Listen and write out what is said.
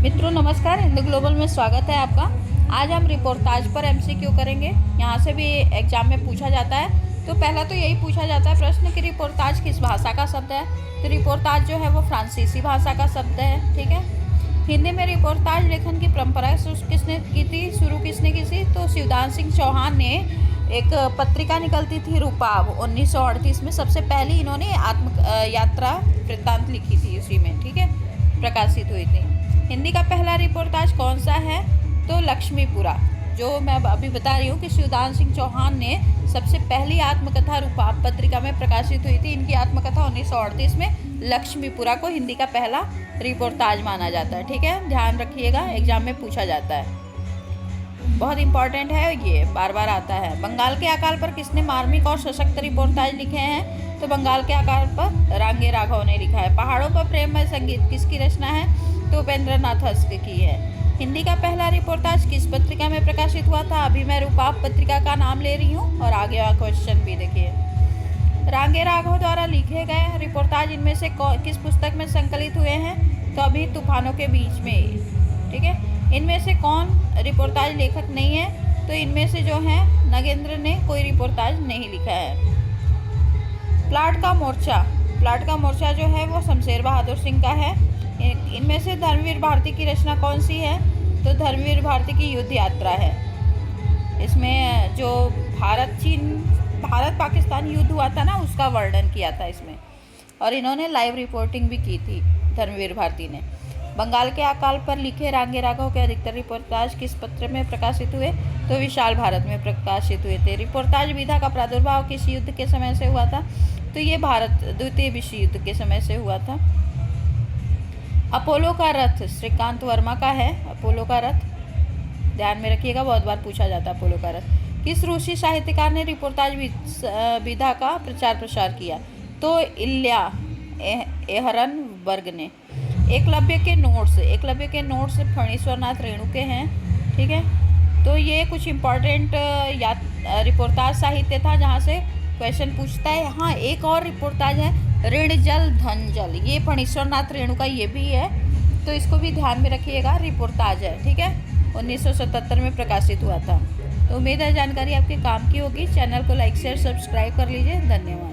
मित्रों नमस्कार, हिंदू ग्लोबल में स्वागत है आपका। आज हम रिपोर्टाज पर एमसीक्यू करेंगे। यहाँ से भी एग्जाम में पूछा जाता है। तो पहला तो यही पूछा जाता है प्रश्न कि रिपोर्टाज किस भाषा का शब्द है। तो रिपोर्टाज जो है वो फ्रांसीसी भाषा का शब्द है। ठीक है। हिंदी में रिपोर्टाज लेखन की परंपरा किसने की थी, शुरू किसने की थी? तो शिवदान सिंह चौहान ने एक पत्रिका निकलती थी रूपाब 1938 में सबसे पहली इन्होंने आत्म यात्रा वृत्तांत लिखी थी, उसी में ठीक है प्रकाशित हुई थी। हिंदी का पहला रिपोर्टाज कौन सा है? तो लक्ष्मीपुरा, जो मैं अभी बता रही हूँ कि शिवदान सिंह चौहान ने सबसे पहली आत्मकथा रूपाब पत्रिका में प्रकाशित हुई थी। इनकी आत्मकथा 1938 में लक्ष्मीपुरा को हिंदी का पहला रिपोर्टाज माना जाता है। ठीक है, ध्यान रखिएगा, एग्जाम में पूछा जाता है, बहुत इंपॉर्टेंट है, ये बार बार आता है। बंगाल के अकाल पर किसने मार्मिक और सशक्त रिपोर्टाज लिखे हैं? तो बंगाल के अकाल पर रांगे राघव ने लिखा है। पहाड़ों पर प्रेममय संगीत किसकी रचना है? तो उपेंद्रनाथ हंस की है। हिंदी का पहला रिपोर्टाज किस पत्रिका में प्रकाशित हुआ था? अभी मैं रूपाब पत्रिका का नाम ले रही हूँ और आगे क्वेश्चन भी देखिए। रांगे राघव द्वारा लिखे गए रिपोर्टाज इनमें से किस पुस्तक में संकलित हुए हैं? तो अभी तूफानों के बीच में। ठीक है, इनमें से कौन रिपोर्टाज लेखक नहीं है? तो इनमें से जो है नगेंद्र ने कोई रिपोर्टाज नहीं लिखा है। प्लाट का मोर्चा जो है वो शमशेर बहादुर सिंह का है। इनमें से धर्मवीर भारती की रचना कौन सी है? तो धर्मवीर भारती की युद्ध यात्रा है। इसमें जो भारत पाकिस्तान युद्ध हुआ था ना, उसका वर्णन किया था इसमें, और इन्होंने लाइव रिपोर्टिंग भी की थी धर्मवीर भारती ने। बंगाल के अकाल पर लिखे रांगे राघव के अधिकतर रिपोर्टाज किस पत्र में प्रकाशित हुए? तो विशाल भारत में प्रकाशित हुए थे। रिपोर्टाज विधा का प्रादुर्भाव किस युद्ध के समय से हुआ था? तो ये भारत द्वितीय विश्व युद्ध के समय से हुआ था। अपोलो का रथ श्रीकांत वर्मा का है। अपोलो का रथ ध्यान में रखिएगा, बहुत बार पूछा जाता है अपोलो का रथ। किस रूसी साहित्यकार ने रिपोर्टाज विधा का प्रचार प्रसार किया? तो इल्या एहरनबर्ग ने। एकलव्य के नोट्स फणीश्वरनाथ रेणु के हैं। ठीक है, तो ये कुछ इम्पॉर्टेंट रिपोर्टाज साहित्य था जहाँ से क्वेश्चन पूछता है। हाँ, एक और रिपोर्टाज है ऋण जल धन जल, ये फणीश्वरनाथ रेणु का ये भी है, तो इसको भी ध्यान में रखिएगा, रिपोर्टाज है। ठीक है, 1977 में प्रकाशित हुआ था। तो उम्मीद है जानकारी आपके काम की होगी। चैनल को लाइक शेयर सब्सक्राइब कर लीजिए। धन्यवाद।